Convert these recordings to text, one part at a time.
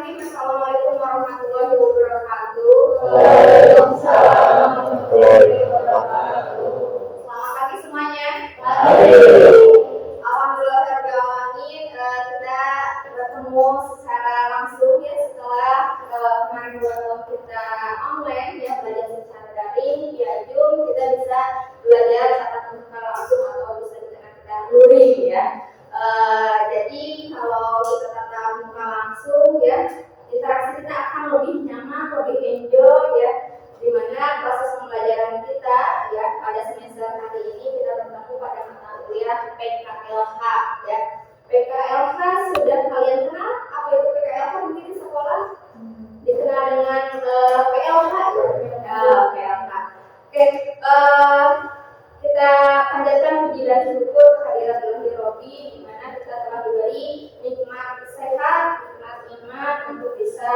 Bismillahirrahmanirrahim. Assalamualaikum warahmatullahi wabarakatuh. Waalaikumsalam warahmatullahi wabarakatuh. Selamat pagi semuanya. Pagi. Alhamdulillah rabbil alamin, kita bertemu secara langsung ya setelah kemarin 2 tahun kita online ya, belajar secara daring via Zoom. Kita bisa belajar tatap muka langsung atau bisa dengan kita luring ya. Jadi kalau kita tatap muka langsung ya, interaksi kita akan lebih nyaman, lebih enjoy ya, dimana proses pembelajaran kita ya pada semester hari ini kita bertemu pada mata kuliah PKLH ya. PKLH sudah kalian kenal? Apa itu PKLH mungkin di sekolah? Dikenal dengan PLH ya. PLH. Oke, kita panjatkan puji dan syukur kehadirat Ilahi Robbi, di mana kita telah diberi nikmat sehat, nikmat iman untuk bisa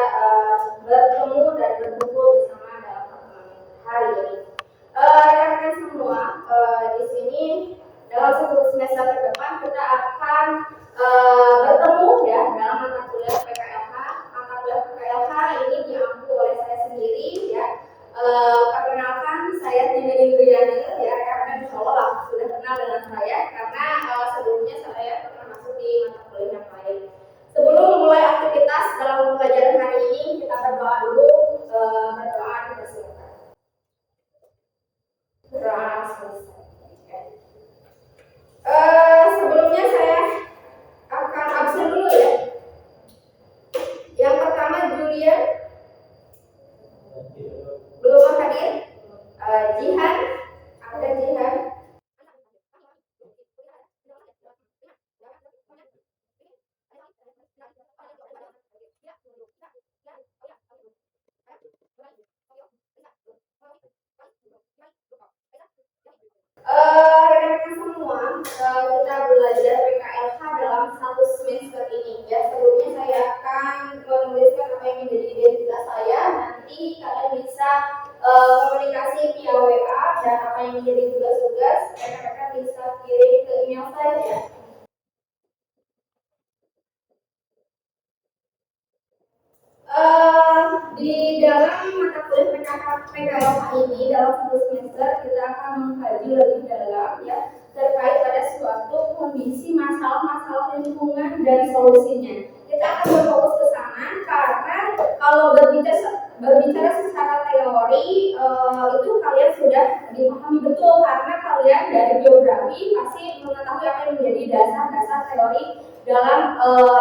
bertemu dan berkumpul bersama dalam hari ini. Rekan-rekan semua, di sini dalam satu semester ke depan kita akan bertemu ya dalam mata kuliah PKLH. Mata kuliah PKLH ini diampu oleh saya sendiri ya. Perkenalkan, saya Tina Indriani ya, karena insya Allah sudah kenal dengan saya karena sebelumnya saya pernah masuk di mata kuliah yang lain. Sebelum memulai aktivitas dalam pembelajaran hari ini, kita berdoa dulu. Berdoa kita silakan. Berdoa selesai. Sebelumnya saya akan absen dulu ya. Yang pertama Julian belum hadir. Jihan, ada Jihan. Rekan-rekan semua, kita belajar PKLH dalam 1 semester ini ya. Sebelumnya saya akan menuliskan apa yang menjadi identitas saya. Nanti kalian bisa komunikasi via WA dan apa yang menjadi tugas-tugas rekan-rekan bisa kirim ke email saya ya. Di dalam mata kuliah PKLH ini dalam 1 semester kita akan mengkaji lebih dalam ya terkait pada suatu kondisi masalah-masalah lingkungan dan solusinya. Kita akan berfokus ke sana karena kalau berbicara secara teori itu kalian sudah dipahami betul karena kalian dari geografi pasti mengetahui apa yang menjadi dasar-dasar teori dalam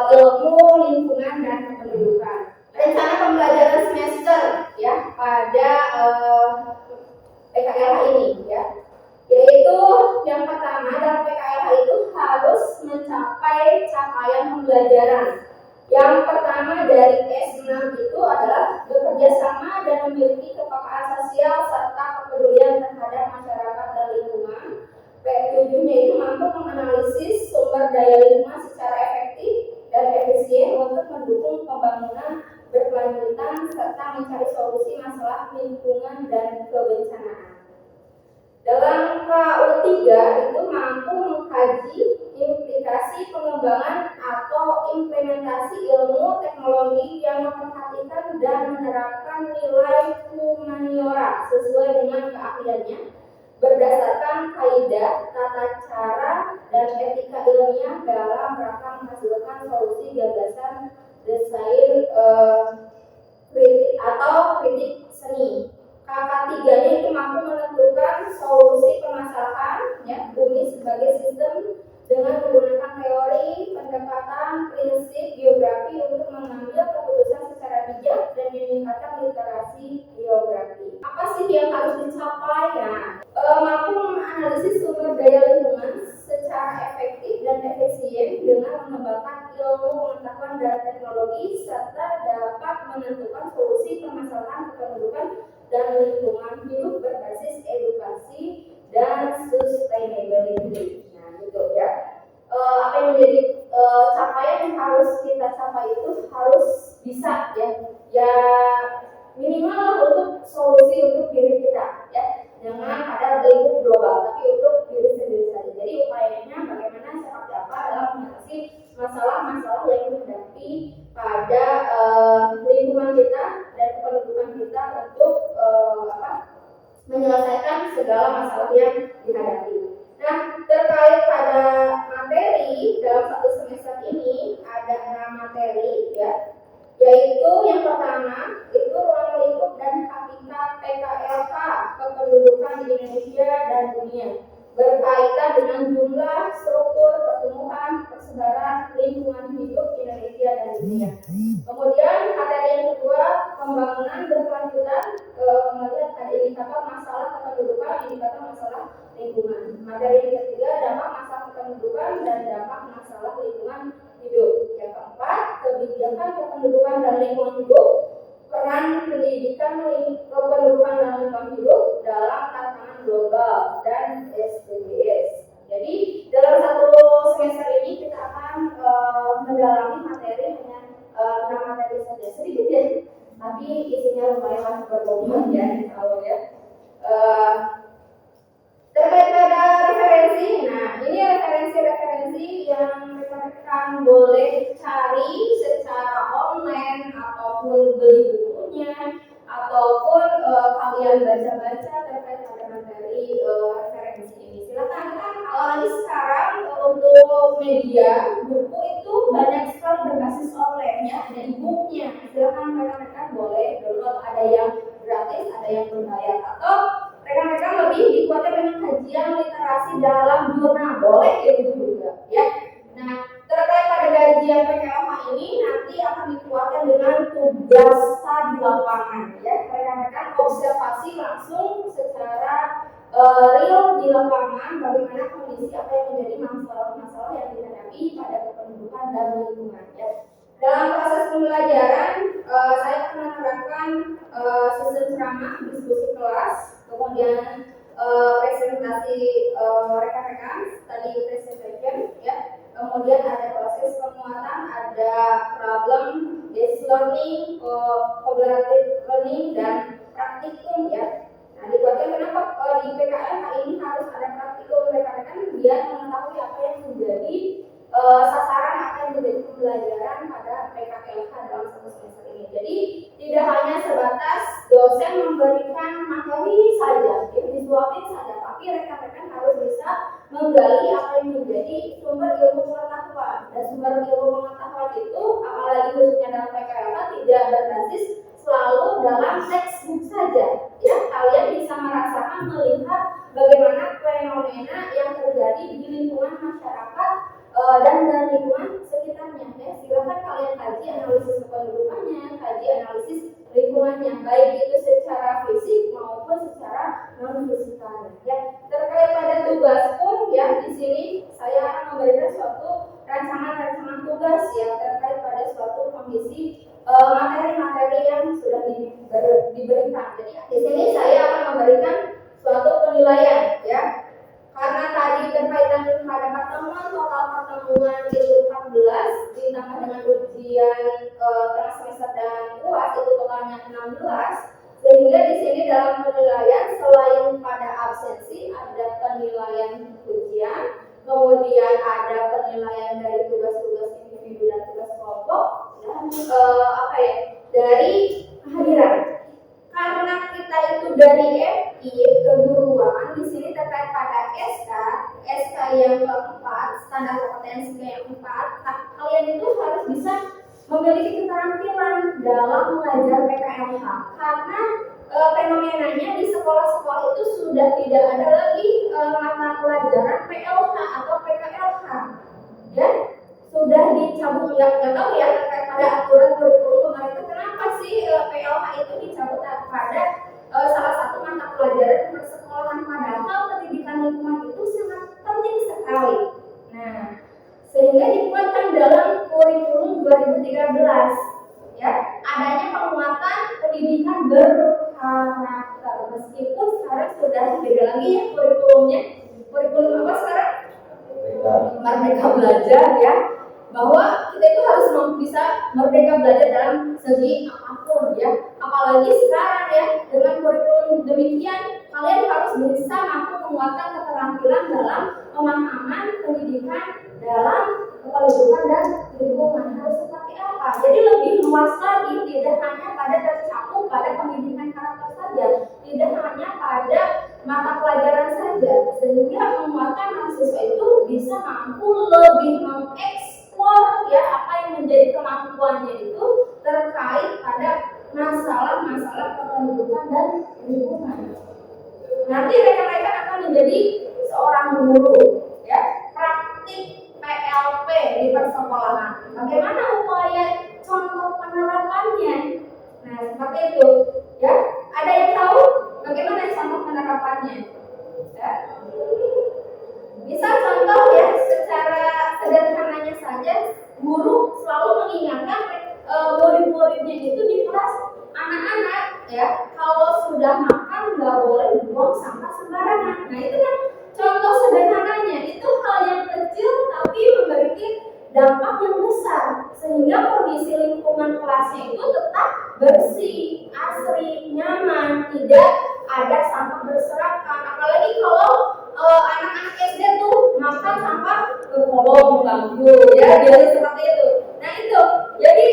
ilmu lingkungan dan kependudukan. Rencana pembelajaran semester ya pada PKLH ini ya, yaitu yang pertama dalam PKLH itu harus mencapai capaian pembelajaran. Yang pertama dari S6 itu adalah bekerja sama dan memiliki kepekaan sosial serta kepedulian terhadap masyarakat dan lingkungan. P7-nya itu mampu menganalisis sumber daya lingkungan secara efektif dan efisien untuk mendukung pembangunan berkelanjutan serta mencari solusi masalah lingkungan dan kebencanaan. Dalam KU3 itu mampu mengkaji implikasi pengembangan atau implementasi ilmu teknologi yang memperhatikan dan menerapkan nilai humaniora sesuai dengan keahliannya berdasarkan kaidah, tata cara, dan etika ilmiah dalam rangka menghasilkan solusi gagasan desain kritik atau kritik seni. KK3-nya itu mampu menentukan solusi permasalahan ya, bumi sebagai sistem dengan menggunakan teori, pendekatan, prinsip, geografi untuk mengambil keputusan secara bijak dan meningkatkan literasi geografi. Apa sih yang harus dicapai? Nah, mampu menganalisis sumber daya lingkungan secara efektif dan efisien dengan mengembangkan ilmu pengetahuan dan teknologi serta dapat menentukan solusi permasalahan kependudukan dan lingkungan hidup berbasis edukasi dan sustainability. Nah, gitu ya. Apa yang menjadi capaian yang harus kita capai itu harus bisa ya minimal lah untuk solusi untuk diri kita ya. Jangan pada lingkup global, tapi untuk diri sendiri saja. Jadi upayanya bagaimana seperti apa dalam mengatasi masalah-masalah yang dihadapi pada segala masalah yang dihadapi. Nah, terkait pada materi dalam satu semester ini ada 6 materi ya, yaitu yang pertama itu ruang lingkup dan hakikat PKLH kependudukan di Indonesia dan dunia, berkaitan dengan jumlah, struktur, pertumbuhan, persebaran, lingkungan hidup Indonesia dan dunia. Kemudian materi yang kedua, pembangunan berkelanjutan, melihat ada indikator masalah kependudukan, indikator masalah lingkungan. Materi yang ketiga, dampak masalah kependudukan dan dampak masalah lingkungan hidup. Yang keempat, kebijakan kependudukan dan lingkungan hidup, peran pendidikan kependudukan dan lingkungan hidup dalam tantangan global dan SDGs. Jadi dalam satu semester ini kita akan mendalami materi hanya 6 materi saja, sedikit ya, tapi isinya lumayan berbobot ya, kalau ya. Terkait pada referensi, nah ini referensi yang rekan-rekan boleh cari secara online ataupun beli bukunya ataupun kalian baca-baca terkait pada materi referensi ini. Silakan kan lagi sekarang untuk media buku itu banyak sekali berbasis online ya, ada e-booknya. Silakan rekan-rekan boleh download, ada yang gratis, ada yang berbayar, atau rekan-rekan lebih dikuatkan dengan kajian literasi dalam jurnal, boleh itu juga ya. Nah, terkait pada kajian PKLH ini nanti akan dikuatkan dengan tugas di lapangan ya. Rekan-rekan observasi langsung secara real di lapangan bagaimana kondisi apa yang menjadi masalah-masalah yang dihadapi pada kependudukan dan lingkungan ya. Dalam proses pembelajaran saya akan menerapkan sistem ceramah, diskusi kelas, kemudian presentasi rekan-rekan, study presentation ya. Kemudian ada proses penguatan, ada problem based learning, collaborative learning, dan praktikum ya. Nah, dikuatkan kenapa di PKL ini harus ada praktikum rekan-rekan biar mengetahui apa yang menjadi sasaran, apa yang menjadi pembelajaran pada PKLH dalam satu semester ini. Jadi tidak hanya sebatas dosen memberikan materi saja, disuapin saja, tapi rekan-rekan harus bisa menggali apa yang menjadi sumber ilmu pengetahuan. Dan sumber ilmu pengetahuan itu, apalagi khususnya dalam PKLH, tidak berbasis selalu dalam textbook saja. Ya, kalian bisa merasakan, melihat bagaimana fenomena yang terjadi di lingkungan masyarakat dan lingkungan sekitarnya ya. Silakan kalian kaji analisis kependudukannya, kaji analisis lingkungannya, baik itu secara fisik maupun secara non fisikal ya. Terkait pada tugas pun ya, di sini saya akan memberikan suatu rancangan tugas ya terkait pada suatu kondisi materi-materi yang sudah diberikan. Jadi di sini saya akan memberikan suatu penilaian ya. Karena tadi berkaitan pada pertemuan, total pertemuan itu 14 ditambah dengan ujian tengah semester dan UAS itu totalnya 16, sehingga di sini dalam penilaian selain pada absensi ada penilaian ujian, kemudian ada penilaian dari tugas-tugas individu dan tugas kelompok dan dari kehadiran. Karena kita itu dari FI keguruan, di sini terkait pada SK yang keempat, standar kompetensi yang keempat, kalian itu harus bisa memiliki keterampilan dalam mengajar PKLH. Karena fenomenanya di sekolah-sekolah itu sudah tidak ada lagi mata pelajaran PLH atau PKLH, ya. Sudah dicabut, nggak tahu ya terkait pada aturan kurikulum pemerintah kenapa sih PLH itu dicabut pada salah satu mata pelajaran persekolahan, padahal pendidikan lingkungan itu sangat penting sekali. Nah, sehingga dikuatkan dalam kurikulum 2013 ya, adanya penguatan pendidikan berkarakter. Meskipun sekarang sudah beda lagi ya kurikulumnya. Kurikulum apa sekarang? Merdeka Belajar ya. Bahwa kita itu harus bisa merdeka belajar dalam segi apapun ya. Apalagi sekarang ya, dengan kurikulum demikian kalian harus bisa mampu menguatkan keterampilan dalam pemahaman pendidikan dalam kependudukan dan lingkungan harus seperti apa. Jadi lebih luas lagi, tidak hanya pada tercakup pada pendidikan karakter saja, tidak hanya pada mata pelajaran mampu lebih mengeksplor ya apa yang menjadi kemampuannya itu terkait pada masalah-masalah kependudukan dan lingkungan. Nanti rekan-rekan akan menjadi seorang guru ya, praktik PLP di persekolahan. Bagaimana upaya contoh penerapannya? Nah, seperti itu ya. Ada yang tahu bagaimana contoh penerapannya? Ya. Misal contoh ya, secara sederhananya saja, guru selalu mengingatkan murid-muridnya itu di kelas, anak-anak ya, kalau sudah makan nggak boleh buang sampah sembarangan. Nah itu kan contoh sederhananya, itu hal yang kecil tapi memiliki dampak yang besar sehingga kondisi lingkungan kelasnya itu tetap bersih, asri, nyaman, tidak ada sampah berserakan. Apalagi kalau anak-anak SD tuh makan sampah ke kolong bangku ya, biasa seperti itu. Nah itu jadi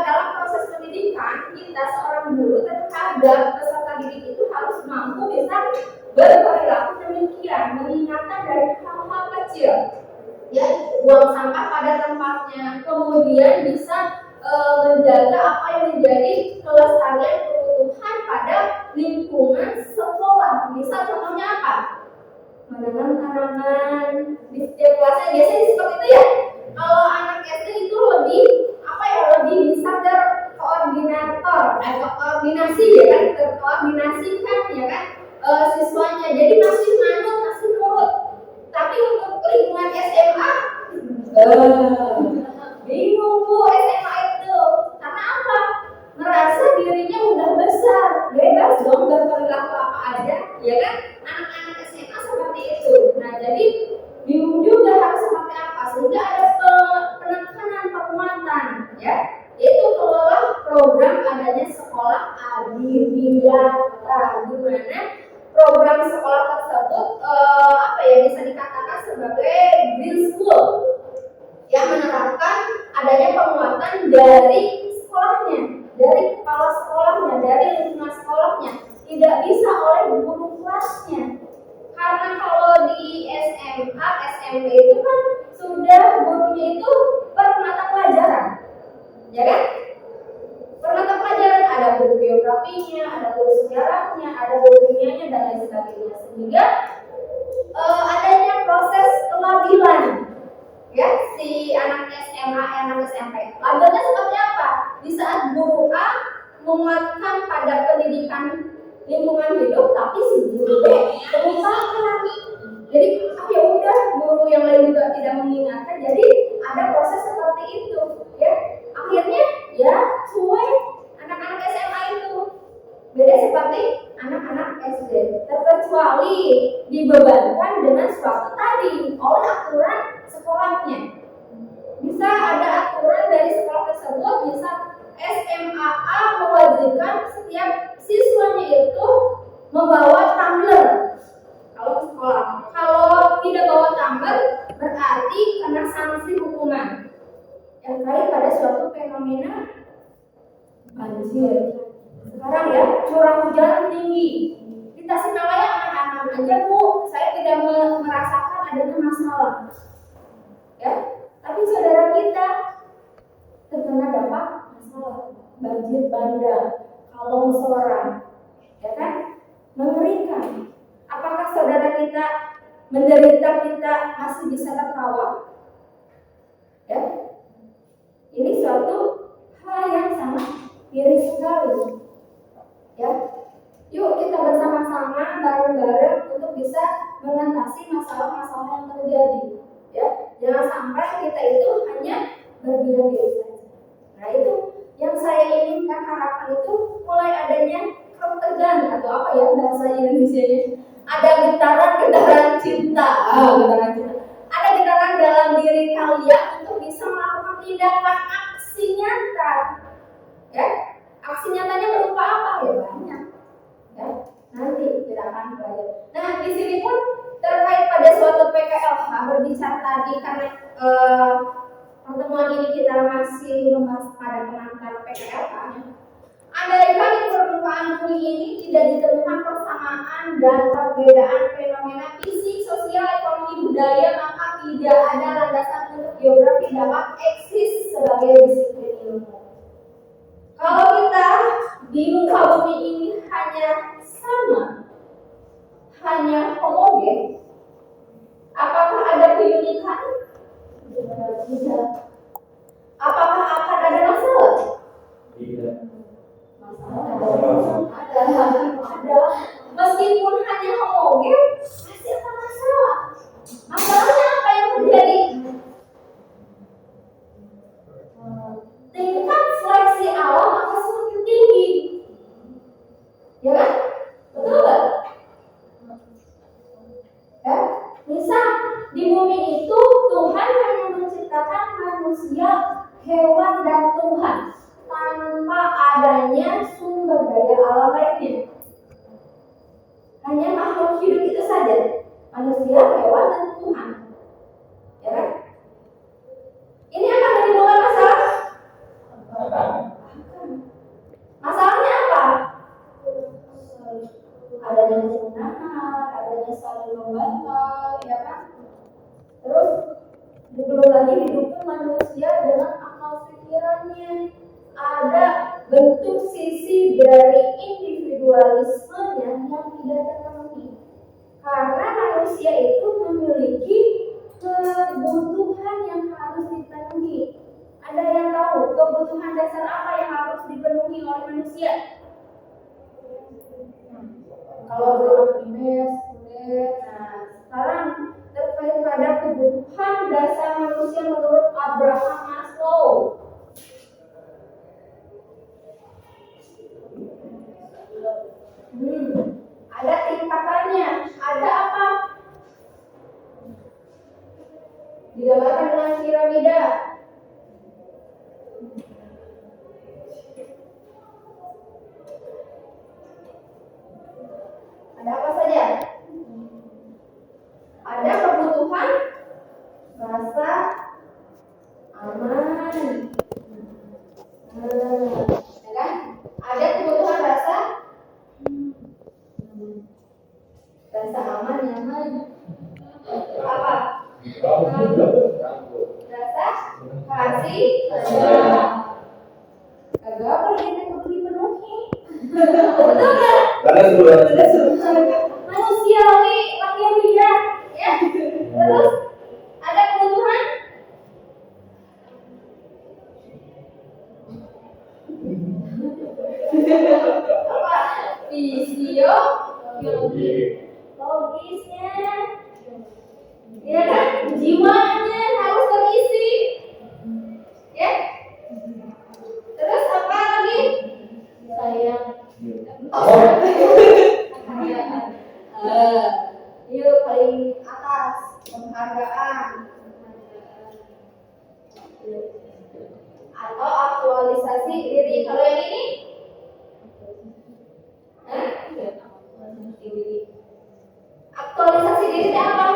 dalam proses pendidikan kita seorang guru terhadap peserta didik itu harus mampu bisa berperilaku demikian, mengingatkan dari hal-hal kecil ya, buang sampah pada tempatnya, kemudian bisa menjaga apa yang menjadi kelestarian keutuhan pada lingkungan sekolah. Misal contohnya apa? Menanam tanaman di setiap kelasnya, biasanya seperti itu ya. Kalau anak SD itu lebih lebih bisa terkoordinator atau koordinasi ya kan, terkoordinasikan ya kan siswanya. Jadi masih manut, masih nurut. Tapi untuk lingkungan SMA bingung Bu SMA itu. Karena apa? Merasa dirinya udah besar, bebas dong berperilaku apa aja, ya kan? Anak-anak SMA seperti itu. Nah, jadi bingung juga harus seperti apa, sehingga ada penekanan penguatan, ya, yaitu kelola program adanya sekolah adiwiyata, di mana program sekolah tersebut bisa dikatakan sebagai green school yang menerapkan adanya penguatan dari sekolahnya, dari kepala sekolahnya, dari lingkungan sekolahnya, tidak bisa oleh guru kelasnya. Karena kalau di SMA, SMP itu kan sudah gurunya itu per mata pelajaran, ya kan? Per mata pelajaran ada guru geografinya, ada guru sejarahnya, ada guru kimianya dan lain sebagainya, sehingga adanya proses kelabilan ya si anak SMA, anak SMP. Labelnya seperti apa? Di saat guru A menguatkan pada pendidikan lingkungan hidup, tapi si guru B terlupakan. Jadi ya udah, guru yang lain juga tidak mengingatkan. Jadi ada proses seperti itu ya. Akhirnya ya cuek anak-anak SMA itu. Beda seperti anak-anak SD, terkecuali dibebankan dengan suatu tadi oleh aturan sekolahnya. Bisa ada aturan dari sekolah tersebut, bisa SMA A mewajibkan setiap siswanya itu membawa tumbler kalau ke sekolah. Kalau tidak bawa tumbler berarti kena sanksi hukuman yang terkait pada suatu fenomena banjir. Sekarang ya, curah hujan tinggi. Di Tasikmalaya aman-aman aja Bu, saya tidak merasakan adanya masalah. Ya, tapi saudara kita terkena dampak masalah banjir bandang, longsoran, ya kan? Mengerikan. Apakah saudara kita menderita, kita masih bisa tertawa? Ya, ini suatu hal yang sangat miris sekali. Ya, yuk kita bersama-sama bareng-bareng untuk bisa mengatasi masalah-masalah yang terjadi. Ya, jangan sampai kita itu hanya berdiam diri saja. Nah itu yang saya inginkan, harapan itu mulai adanya ketegangan atau apa ya bahasa Indonesianya, ada getaran-getaran cinta, getaran cinta. Ada getaran dalam diri kalian untuk bisa melakukan tindakan aksi nyata. Ya, aksi nyatanya berupa apa ya, banyak. Ya, nanti kita akan belajar. Nah di sini pun terkait pada suatu PKLH berbicara tadi, karena pertemuan ini kita masih membahas pada pengantar PKLH. Andaikan di permukaan bumi ini tidak ditemukan persamaan dan perbedaan fenomena fisik, sosial, ekonomi, budaya, maka tidak ada landasan untuk geografi dapat eksis sebagai disiplin ilmu. Kalau kita di muka bumi ini hanya sama, hanya homogen, apakah ada keunikan? Tidak. Apakah akan ada masalah? Tidak. Ada. Meskipun hanya homogen, pasti ada masalah. Masalahnya apa yang terjadi? Tingkat seleksi alam akan semakin tinggi, ya kan? Betul nggak? Ya, misal di bumi itu Tuhan hanya menciptakan manusia, hewan dan Tuhan tanpa adanya sumber daya alam lainnya. Hanya makhluk hidup itu saja, manusia, hewan dan Tuhan, ya kan? Ini akan menimbulkan masalah. Masalahnya apa? Adanya kesunahan, adanya saling membantai, ya kan? Terus belum lagi didukung manusia dengan akal pikirannya. Ada bentuk sisi dari individualismenya yang tidak terpenuhi. Karena manusia itu memiliki kebutuhan yang harus dipenuhi. Ada yang tahu kebutuhan dasar apa yang harus dipenuhi oleh manusia? Kalau belum primer, sekunder, nah sekarang terkait pada kebutuhan dasar manusia menurut Abraham Maslow. Ada tingkatannya. Ada apa? Digambarkan dengan piramida. Ada apa saja? Ada kebutuhan rasa aman. Ya kan? Ada kebutuhan rasa aman, nyaman. Apa? Rasa kasih sayang. Kagak perlu dipenuhi. Betul nggak? Manusia lagi lihat, ya. Terus ada kebutuhan apa? Logisnya, ya kan? Jiwanya harus terisi, ya. Terus apa lagi? Sayang. Yuk paling atas penghargaan atau aktualisasi diri. Kalau yang ini, aktualisasi diri itu apa?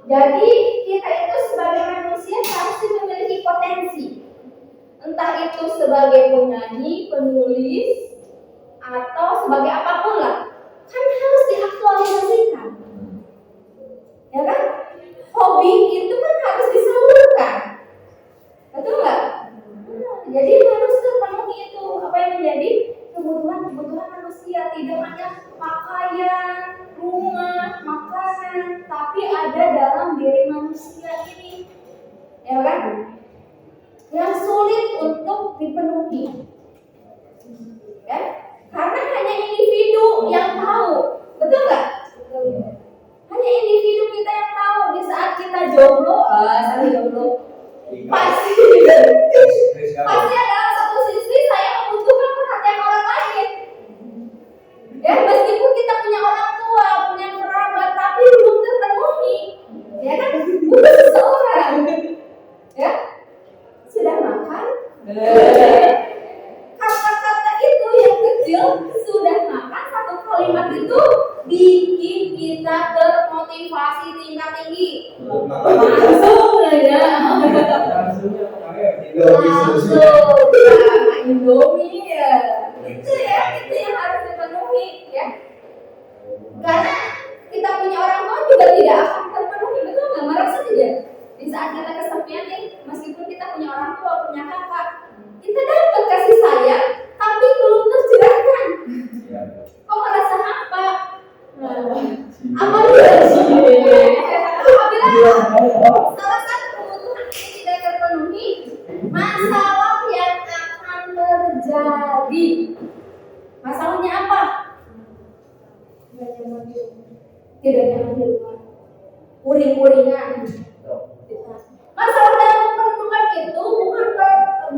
Jadi kita itu sebagai manusia pasti memiliki potensi, entah itu sebagai penyanyi, penulis, atau sebagai apapun lah, kan harus diaktualisasikan, ya kan? Hobi itu kan harus disalurkan, betul nggak? Jadi harus terpenuhi itu apa yang menjadi kebutuhan manusia, tidak hanya pakaian, rumah, makanan, tapi ada dalam diri manusia ini, ya kan? Yang sulit untuk dipenuhi, ya? Karena hanya individu yang tahu, betul nggak? Hanya individu kita yang tahu. Di saat kita jomblo, pasti ada satu sisi saya membutuhkan perhatian orang lain. Ya, meskipun kita punya orang tua, punya kerabat, tapi belum terpenuhi, ya kan? Butuh seseorang, ya. Sudah makan? Kata-kata itu yang kecil, sudah makan, satu kalimat itu bikin kita termotivasi tingkat tinggi. Langsung aja. Langsung. Indomie ya. Itu yang harus dipenuhi ya. Karena kita punya orang tua juga tidak akan terpenuhi, betul nggak? Merasa tidak? Di saat kita kesepian nih, meskipun kita punya orang tua, punya kakak, kita dapat kasih sayang, tapi belum tercerahkan. Kok merasa apa? Apa apabila salah satu kebutuhan ini tidak terpenuhi, masalah yang akan terjadi. Masalahnya apa? Tidak nyaman di rumah, uring-uringan. Masalah dalam kependudukan itu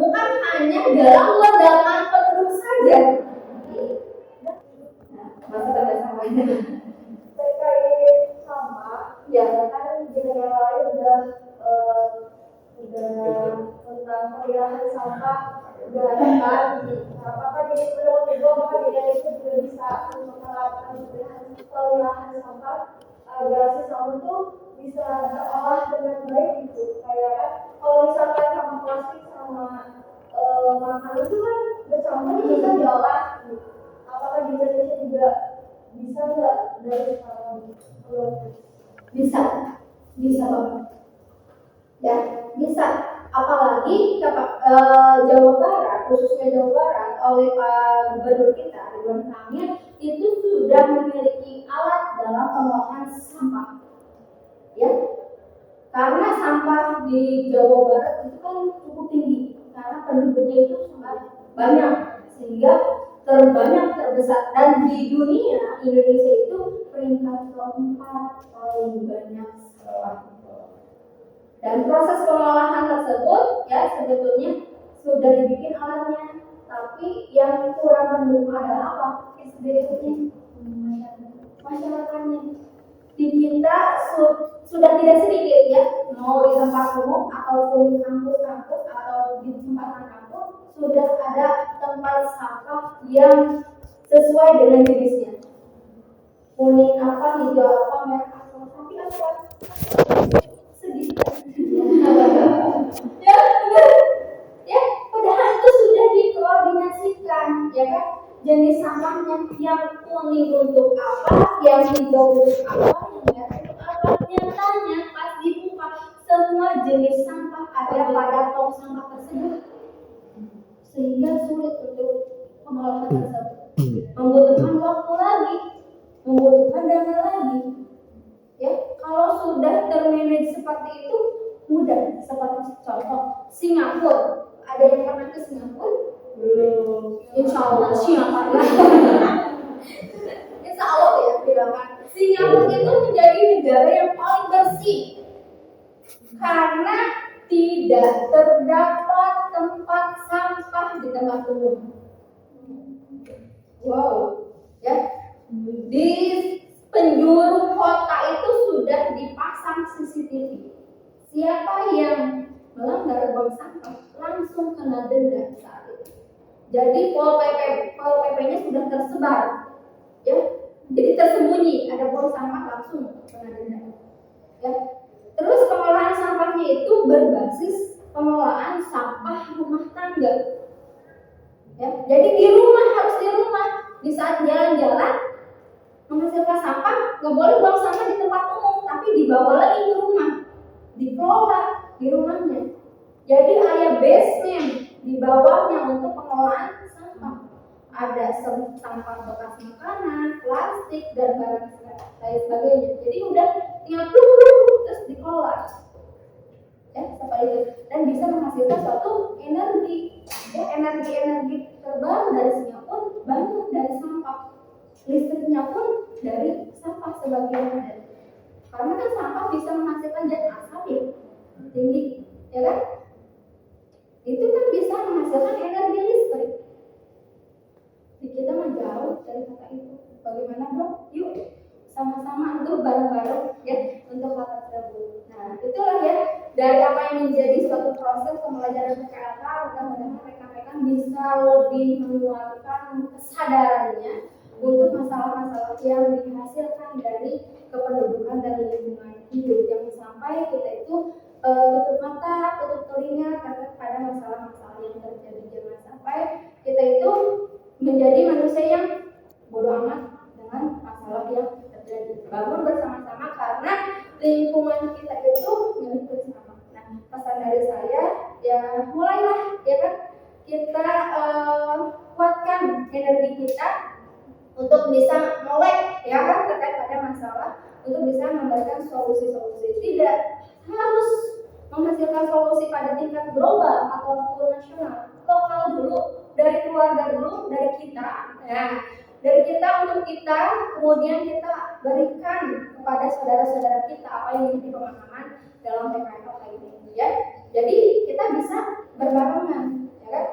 bukan hanya dalam ledakan penduduk saja. Masih ada sampahnya. Terkait sampah, Ya, kan di negara lain udah tentang pemilahan sampah udah ada kan. Apakah di menurut Ibu apakah di Indonesia juga bisa menerapkan pemilahan sampah agar sesuatu itu bisa terolah dengan baik gitu? Kayak kan kalau misalkan sampah plastik sama makanan itu kan bercampur bisa diolah. Apakah di Indonesia juga bisa nggak dari sekarang? bisa banget. Ya, bisa. Apalagi Jawa Barat, khususnya Jawa Barat, oleh Pak Gubernur kita, Ridwan Kamil, itu sudah memiliki alat dalam pengolahan sampah. Ya, karena sampah di Jawa Barat itu kan cukup tinggi, karena penduduknya itu sangat banyak, sehingga terbanyak terbesar, dan di dunia Indonesia itu peringkat keempat paling banyak sampah. Dan proses pengolahan tersebut ya sebetulnya sudah dibikin alatnya, tapi yang kurang mendukung adalah apa? SDM-nya, masyarakatnya. Di kita sudah tidak sedikit ya, mau di tempat umum ataupun di kampus-kampus atau di tempat kampus sudah ada tempat sampah yang sesuai dengan jenisnya. Kuning apa, hijau apa, merah apa, tapi apa? Segitu. Ya, benar. Ya, padahal itu sudah dikoordinasikan, ya kan? Jenis sampahnya yang kuning untuk apa, yang hijau untuk apa, yang merah untuk apa. Nyatanya pas dibuka semua jenis sampah ada pada tong sampah tersebut, sehingga sulit untuk pengolahan tersebut. Membutuhkan waktu lagi, membutuhkan dana lagi. Ya, kalau sudah termanage seperti itu mudah. Seperti contoh Singapura, ada yang pernah ke Singapura? Belum. Insya Allah siapa? Insya Allah ya, bilangkan Singapura itu menjadi negara yang paling bersih karena tidak terdapat tempat sampah di tempat umum. Wow, ya, di penjuru kota itu sudah dipasang CCTV. Siapa yang melanggar buang sampah langsung kena denda saat itu. Jadi Pol PP-nya sudah tersebar, ya. Jadi tersembunyi, ada buang sampah langsung kena denda. Ya. Terus pengolahan sampahnya itu berbasis pengolahan sampah rumah tangga. Ya. Jadi harus di rumah. Di saat jalan-jalan menghasilkan sampah, nggak boleh buang sampah di tempat umum, tapi dibawa lagi ke rumah, dikelola di rumahnya. Jadi ada base-nya di bawahnya untuk pengolahan sampah. Ada sampah bekas makanan, plastik, dan barang lain sebagainya. Jadi udah tinggal terus dikelola, ya seperti itu, dan bisa menghasilkan suatu energi, ya energi terbaru dari Singapura banyak dari sampah. Listriknya pun dari sampah sebagian ada. Karena kan sampah bisa menghasilkan zat asam yang tinggi, ya kan? Itu kan bisa menghasilkan energi listrik. Di kita mah jauh dari kata itu. Bagaimana dong? Yuk sama-sama untuk bareng-bareng ya untuk kata tersebut. Nah itulah ya dari apa yang menjadi suatu proses pembelajaran PKK. Mudah-mudahan rekan-rekan bisa lebih mengeluarkan kesadarannya untuk masalah-masalah yang dihasilkan dari kependudukan dan lingkungan hidup. Jangan sampai kita itu tutup mata, tutup telinga terhadap pada masalah-masalah yang terjadi. Jangan sampai kita itu menjadi manusia yang bodoh amat dengan masalah yang terjadi. Bangun bersama-sama karena lingkungan kita itu milik bersama. Nah, pesan dari saya ya mulailah ya kan kita kuatkan energi kita untuk bisa melek ya kan terkait pada masalah, untuk bisa memberikan solusi-solusi. Tidak harus menghasilkan solusi pada tingkat global ataupun nasional, lokal dulu, dari keluarga dulu, dari kita. Nah, dari kita untuk kita, kemudian kita berikan kepada saudara-saudara kita apa yang menjadi pemahaman dalam PKK ini ya. Jadi kita bisa berbarengan ya kan.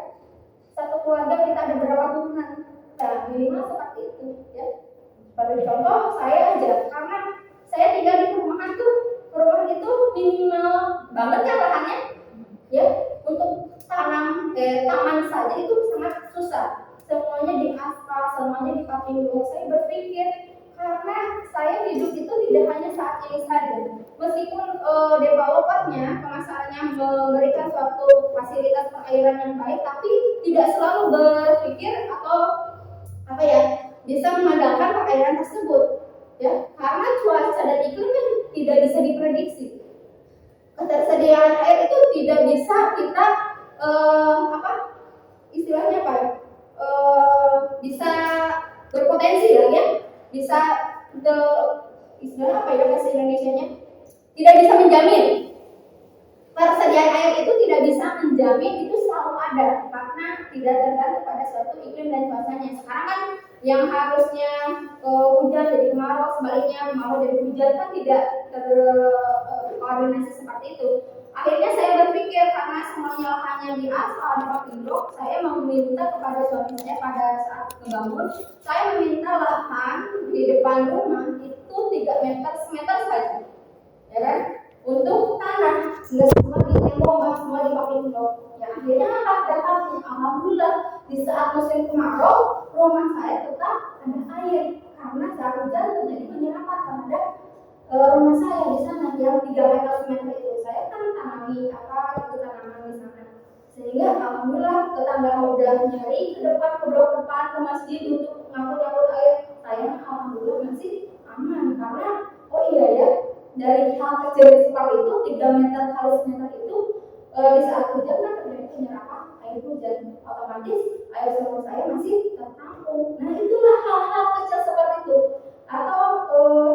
Satu keluarga kita ada berapa turunan. Nah, minimal seperti itu ya. Sebagai contoh saya aja, karena saya tinggal di perumahan tuh, perumahan itu minimal banget ya lahannya ya, untuk tanam taman saja itu sangat susah. Semuanya di aspal, semuanya di paving block. Saya berpikir karena saya hidup itu tidak hanya saat ini saja. Meskipun developernya, pemasarannya memberikan suatu fasilitas perairan yang baik, tapi tidak selalu berpikir atau apa ya bisa mengandalkan perairan tersebut ya, karena cuaca dan iklim kan tidak bisa diprediksi. Ketersediaan air itu tidak bisa kita istilahnya apa ya, bisa berpotensi ya, bisa istilahnya apa ya bahasa Indonesianya, tidak bisa menjamin. Persediaan air itu tidak bisa menjamin itu selalu ada, karena tidak tergantung pada suatu iklim dan cuacanya. Sekarang kan yang harusnya hujan jadi kemarau, sebaliknya kemarau jadi hujan, kan tidak terkoordinasi seperti itu. Akhirnya saya berpikir karena semuanya lahannya di aspal, di paving block, saya meminta kepada suami saya pada saat membangun, saya meminta lahan di depan rumah itu 3 meter, semeter saja, ya kan? Untuk tanah, nggak semua di tembok, nggak semua di paving block. Ya akhirnya apa dapatnya? Alhamdulillah di saat musim kemarau, rumah saya tetap ada air karena saat hujan terjadi penyerapan terhadap rumah saya di sana yang 3 meter semeter itu. Saya kan tanami tanaman di sana, sehingga alhamdulillah tetangga udah nyari ke depan, ke blok depan, ke masjid untuk ngangkut air. Saya alhamdulillah masih aman karena oh iya ya, dari hal kecil seperti itu 3 meter kali semeter itu di saat hujan kan terjadi penyerapan air hujan, otomatis air sumur saya masih tertampung. Nah itulah hal-hal kecil seperti itu. Atau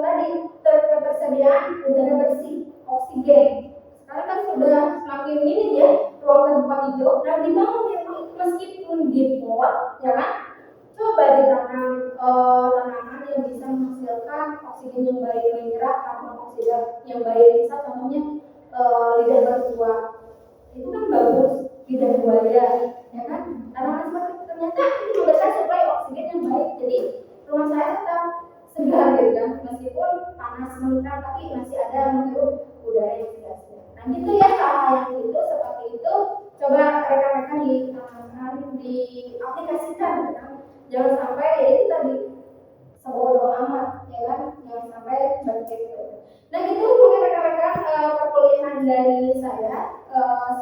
tadi ketersediaan udara bersih, oksigen. Sekarang kan sudah semakin ini ya, ruang terbuka hijau. Nah dibangun meskipun di pot, ya kan? Coba ditanam tanaman yang bisa menghasilkan oksigen yang baik, menyerap karbon dioksida yang baik. Misal contohnya lidah bertuah, itu kan bagus, lidah buaya, ya kan? Tanaman seperti itu ternyata itu memberikan suplai oksigen yang baik. Jadi rumah saya tetap segar gitu kan, meskipun panas sementara tapi masih ada menghirup udara yang segar. Nah gitu ya, hal-hal yang itu seperti itu coba rekan-rekan diaplikasikan ya kan? Jangan sampai ya itu tadi sebodoh amat ya kan, jangan sampai begitu. Nah gitu mungkin rekan-rekan perkuliahan dari saya.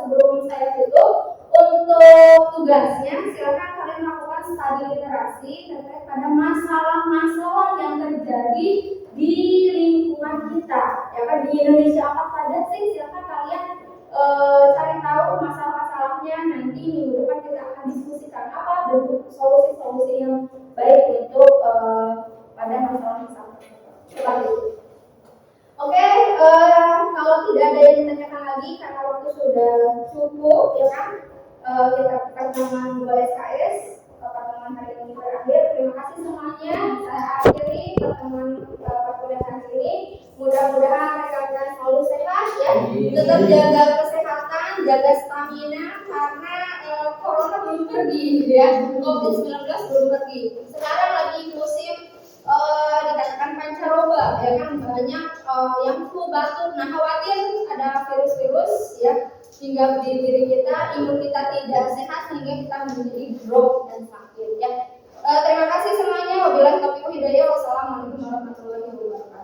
Sebelum saya tutup, untuk tugasnya silakan kalian melakukan studi literasi terkait pada masalah-masalah yang terjadi di lingkungan kita ya kan, di Indonesia apa saja sih. Silakan kalian cari tahu masalah-masalahnya. Nanti minggu depan kita akan diskusikan apa bentuk solusi-solusi yang baik untuk pada masalah-masalah seperti itu. Oke, kalau tidak ada yang ditanyakan lagi karena waktu sudah cukup ya kan, kita pertemuan 2 SKS pertemuan hari ini berakhir. Terima kasih semuanya. Saya akhiri pertemuan perkuliahan ini. Mudah-mudahan rekan-rekan selalu sehat ya. Tetap jaga kesehatan, jaga stamina karena corona belum pergi ya. COVID-19 belum pergi. Sekarang lagi musim dikatakan pancaroba ya kan, banyak yang flu, batuk. Nah khawatir ada virus-virus ya hingga di diri kita, imun kita tidak sehat sehingga kita menjadi drop dan sakit ya. Terima kasih semuanya. Wabillahi taufiq wal hidayah. Wassalamualaikum warahmatullahi wabarakatuh.